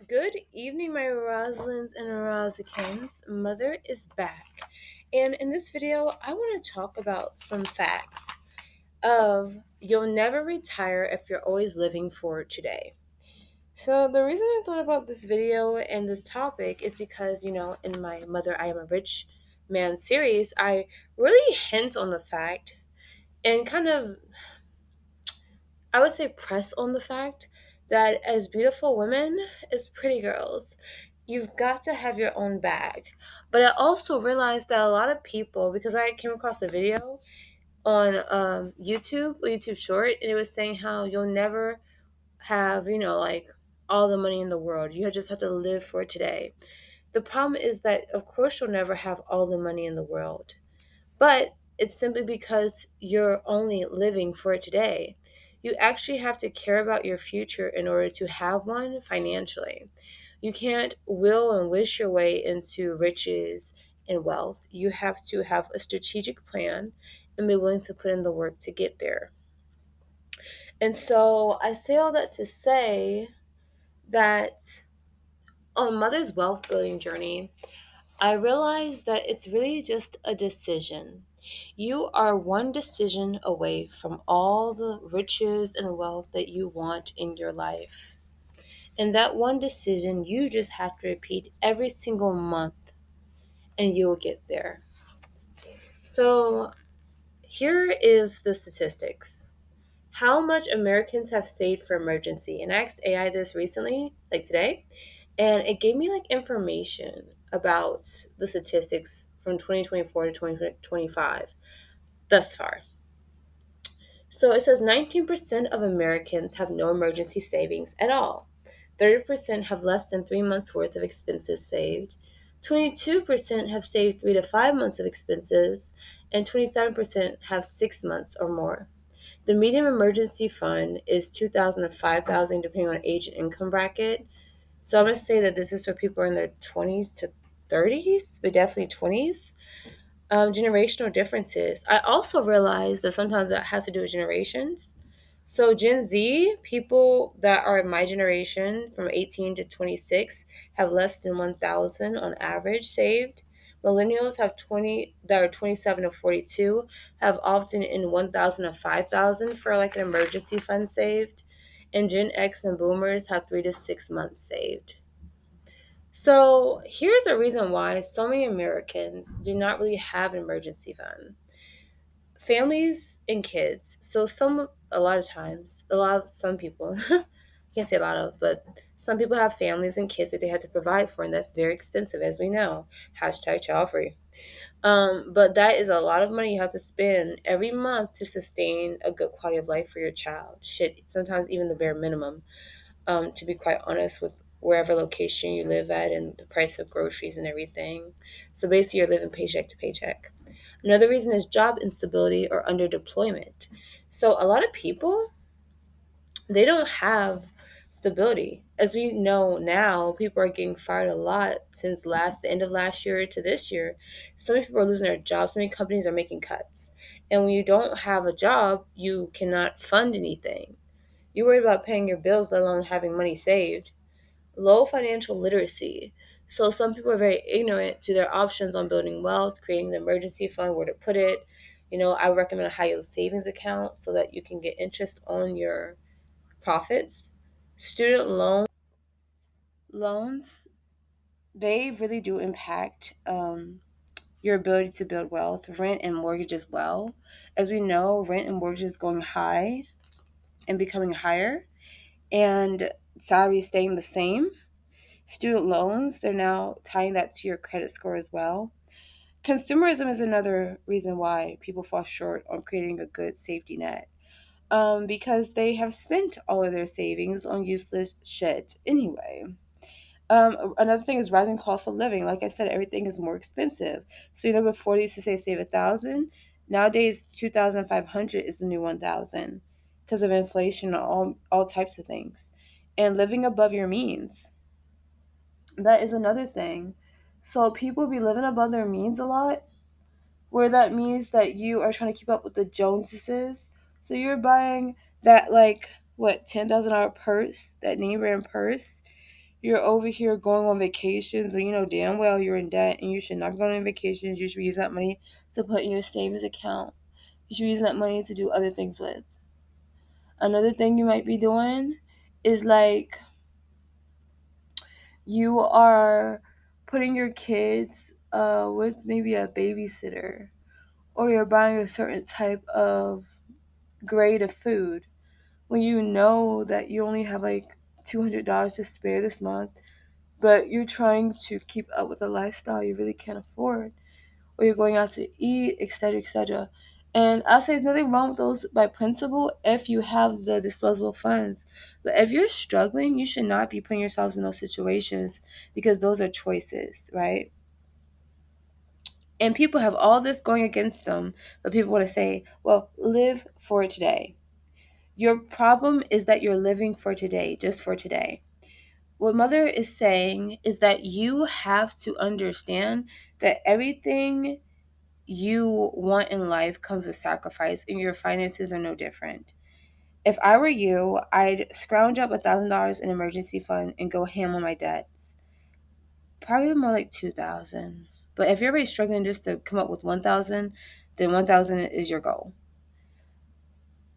Good evening, my Rosalynds and Rosikins. Mother is back. And in this video, I want to talk about some facts of you'll never retire if you're always living for today. So, the reason I thought about this video and this topic is because, in my Mother I Am a Rich Man series, I really hint on the fact and kind of I would say press on the fact that as beautiful women, as pretty girls, you've got to have your own bag. But I also realized that a lot of people, because I came across a video on YouTube, a YouTube short, and it was saying how you'll never have, like all the money in the world. You just have to live for today. The problem is that, of course, you'll never have all the money in the world. But it's simply because you're only living for today. You actually have to care about your future in order to have one financially. You can't will and wish your way into riches and wealth. You have to have a strategic plan and be willing to put in the work to get there. And so I say all that to say that on Mother's wealth building journey, I realized that it's really just a decision. You are one decision away from all the riches and wealth that you want in your life. And that one decision you just have to repeat every single month and you will get there. So here is the statistics. How much Americans have saved for emergency. And I asked AI this recently, like today, and it gave me like information about the statistics from 2024 to 2025 thus far. So it says 19% of Americans have no emergency savings at all. 30% have less than 3 months worth of expenses saved. 22% have saved 3 to 5 months of expenses, and 27% have 6 months or more. The median emergency fund is 2,000 to 5,000 depending on age and income bracket. So I'm going to say that this is for people in their 20s to 30s, but definitely 20s. Generational differences. I also realized that sometimes that has to do with generations. So Gen Z, people that are in my generation from 18 to 26 have less than 1,000 on average saved. Millennials have 20 that are 27 to 42 have often in 1,000 to 5,000 for like an emergency fund saved. And Gen X and boomers have 3 to 6 months saved. So here's a reason why so many Americans do not really have an emergency fund. Families and kids. So a lot of times, some people, can't say a lot of, but some people have families and kids that they have to provide for, and that's very expensive, as we know. Hashtag child free. But that is a lot of money you have to spend every month to sustain a good quality of life for your child. Shit, sometimes even the bare minimum, to be quite honest, with wherever location you live at and the price of groceries and everything. So basically, you're living paycheck to paycheck. Another reason is job instability or underdeployment. So a lot of people, they don't have stability. As we know now, people are getting fired a lot since the end of last year to this year. So many people are losing their jobs. So many companies are making cuts. And when you don't have a job, you cannot fund anything. You're worried about paying your bills, let alone having money saved. Low financial literacy. So some people are very ignorant to their options on building wealth, creating the emergency fund, where to put it. I recommend a high yield savings account so that you can get interest on your profits. Student loans, they really do impact your ability to build wealth. Rent and mortgage as well. As we know, rent and mortgage is going high and becoming higher, and salary is staying the same. Student loans, they're now tying that to your credit score as well. Consumerism is another reason why people fall short on creating a good safety net, because they have spent all of their savings on useless shit anyway. Another thing is rising cost of living. Like I said, everything is more expensive. So before they used to say save 1,000. Nowadays 2,500 is the new 1,000 because of inflation and all types of things, and living above your means. That is another thing. So people be living above their means a lot, where that means that you are trying to keep up with the Joneses. So you're buying that like what $10,000 purse, that name brand purse. You're over here going on vacations and you know damn well you're in debt and you should not be going on vacations. You should be using that money to put in your savings account. You should be using that money to do other things with. Another thing you might be doing is like you are putting your kids with maybe a babysitter, or you're buying a certain type of grade of food when you know that you only have like $200 to spare this month, but you're trying to keep up with a lifestyle you really can't afford, or you're going out to eat, etc., etc. And I'll say there's nothing wrong with those by principle if you have the disposable funds. But if you're struggling, you should not be putting yourselves in those situations because those are choices, right? And people have all this going against them, but people want to say, well, live for today. Your problem is that you're living for today, just for today. What Mother is saying is that you have to understand that everything you want in life comes with sacrifice, and your finances are no different. If I were you, I'd scrounge up $1,000 in emergency fund and go ham on my debts. Probably more like 2,000. But if you're already struggling just to come up with 1,000, then 1,000 is your goal.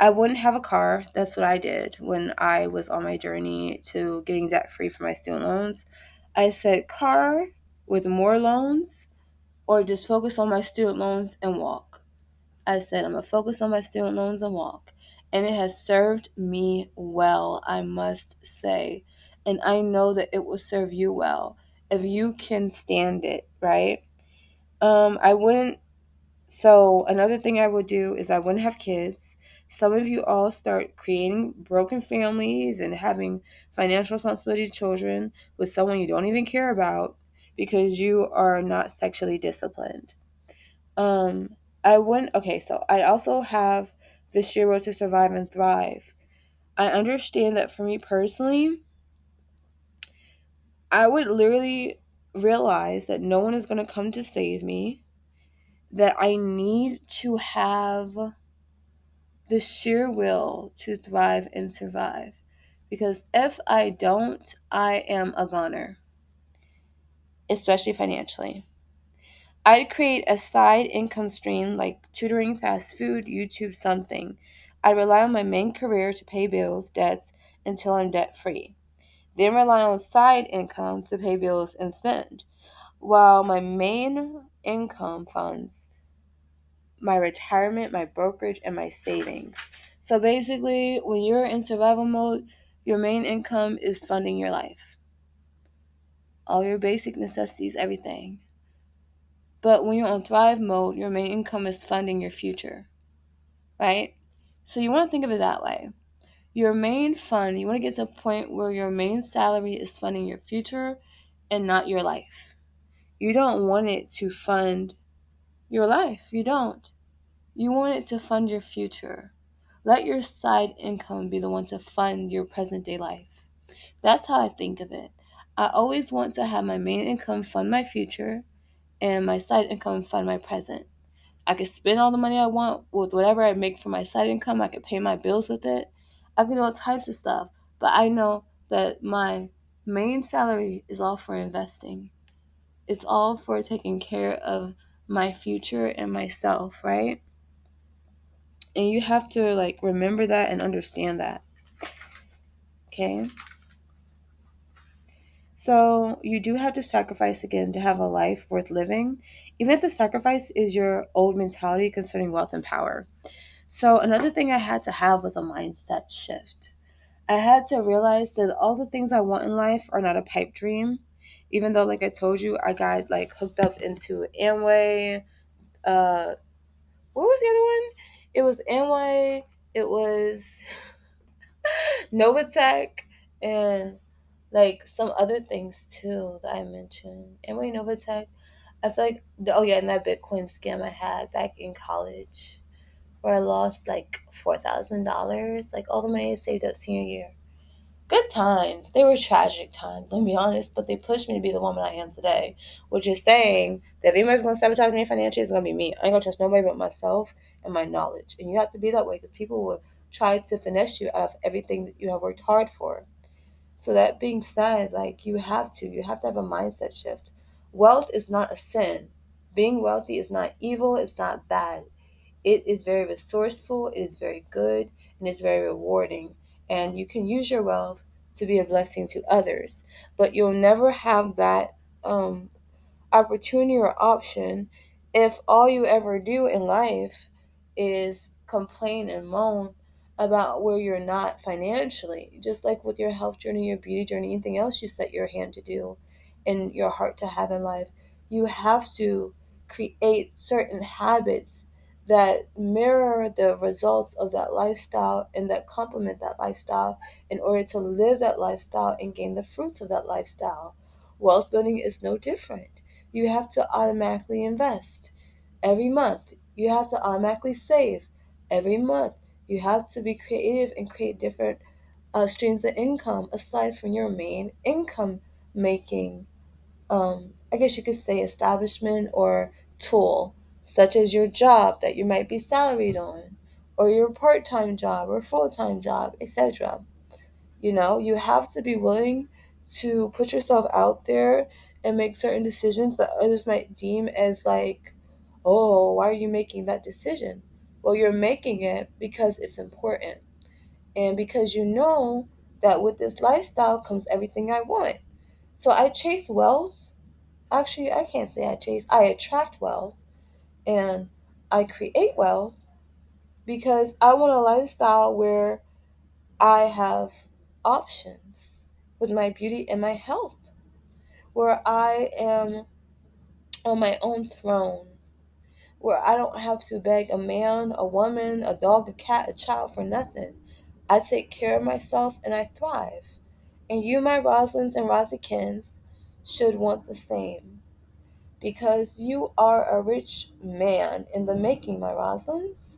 I wouldn't have a car. That's what I did when I was on my journey to getting debt free for my student loans. I said car with more loans, or just focus on my student loans and walk. I said I'm going to focus on my student loans and walk. And it has served me well, I must say. And I know that it will serve you well if you can stand it, right? I wouldn't So another thing I would do is I wouldn't have kids. Some of you all start creating broken families and having financial responsibility to children with someone you don't even care about because you are not sexually disciplined. Um, I wouldn't. Okay, so I also have the sheer will to survive and thrive. I understand that for me personally, I would literally realize that no one is going to come to save me, that I need to have the sheer will to thrive and survive. Because if I don't, I am a goner, especially financially. I'd create a side income stream like tutoring, fast food, YouTube, something. I rely on my main career to pay bills, debts until I'm debt free. Then rely on side income to pay bills and spend, while my main income funds my retirement, my brokerage, and my savings. So basically, when you're in survival mode, your main income is funding your life, all your basic necessities, everything. But when you're on thrive mode, your main income is funding your future, right? So you want to think of it that way. Your main fund, you want to get to a point where your main salary is funding your future and not your life. You don't want it to fund your life. You don't. You want it to fund your future. Let your side income be the one to fund your present day life. That's how I think of it. I always want to have my main income fund my future and my side income fund my present. I could spend all the money I want with whatever I make from my side income. I could pay my bills with it. I could do all types of stuff. But I know that my main salary is all for investing. It's all for taking care of my future and myself, right? And you have to like remember that and understand that. Okay? So you do have to sacrifice again to have a life worth living, even if the sacrifice is your old mentality concerning wealth and power. So another thing I had to have was a mindset shift. I had to realize that all the things I want in life are not a pipe dream. Even though, like I told you, I got like hooked up into Amway. Uh, what was the other one? It was Amway. It was Novatech, and like some other things too that I mentioned. Amway, Novatech. I feel like oh yeah, and that Bitcoin scam I had back in college, where I lost like $4,000, like all the money I saved up senior year. Good times. They were tragic times, let me be honest, but they pushed me to be the woman I am today, which is saying that if anybody's going to sabotage me financially, it's going to be me. I ain't going to trust nobody but myself and my knowledge. And you have to be that way because people will try to finesse you out of everything that you have worked hard for. So that being said, like you have to have a mindset shift. Wealth is not a sin. Being wealthy is not evil, it's not bad. It is very resourceful, it is very good, and it's very rewarding. And you can use your wealth to be a blessing to others. But you'll never have that opportunity or option if all you ever do in life is complain and moan about where you're not financially. Just like with your health journey, your beauty journey, anything else you set your hand to do and your heart to have in life, you have to create certain habits that mirror the results of that lifestyle and that complement that lifestyle in order to live that lifestyle and gain the fruits of that lifestyle. Wealth building is no different. You have to automatically invest every month. You have to automatically save every month. You have to be creative and create different streams of income aside from your main income making, I guess you could say, establishment or tool, such as your job that you might be salaried on, or your part time job or full time job, etc. You have to be willing to put yourself out there and make certain decisions that others might deem as like, oh, why are you making that decision? Well, you're making it because it's important and because you know that with this lifestyle comes everything I want. So I chase wealth. Actually, I can't say I attract wealth and I create wealth because I want a lifestyle where I have options with my beauty and my health, where I am on my own throne, where I don't have to beg a man, a woman, a dog, a cat, a child for nothing. I take care of myself and I thrive. And you, my Rosalynds and Rosikins, should want the same because you are a rich man in the making, my Rosalynds.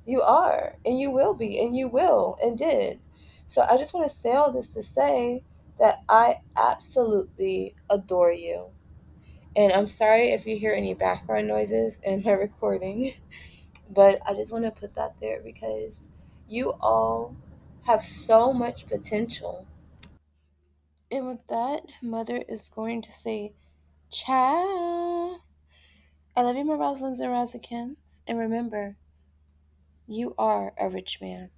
You are, and you will be, and you will, and did. So I just want to say all this to say that I absolutely adore you. And I'm sorry if you hear any background noises in my recording, but I just want to put that there because you all have so much potential. And with that, Mother is going to say, ciao. I love you, my Rosalynds and Rosikins. And remember, you are a rich man.